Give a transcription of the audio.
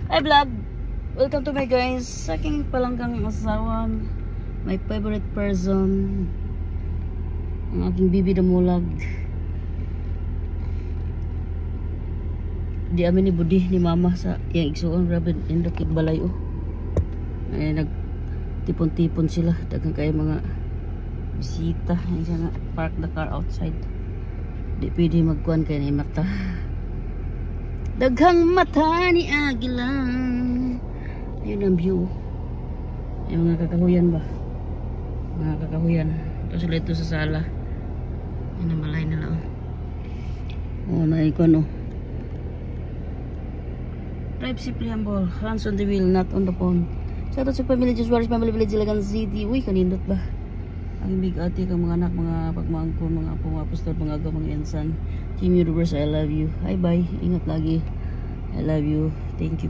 Hi vlog! Welcome to my guys. Sa aking palanggang asawa, my favorite person, ang aking bibi na mulag. Di amin ni budi ni mama sa iyang igsuon. Grabe indok igbalay oh. Ay nagtipon-tipon sila. Dagang kaya mga bisita. Yan siya nga park the car outside. Di pwede magkuhan kaya na mata. Daghang mata ni Agila. Ayun ang view. Yung mga kakahuyan ba? Mga kakahuyan. Ito sila ito sa sala. Yan ang balay nila oh. Oh, naikon oh. Drive safely humble. Hands on the wheel, not on the phone. Shout out sa family Josuaris, family village Ilagan City. Uy, kanindot ba? Ang big ate kang mga anak, mga pagmaangkon, mga pumapostol, mga agaw, mga insan. Team Universe, I love you. Bye bye. Ingat lagi. I love you. Thank you.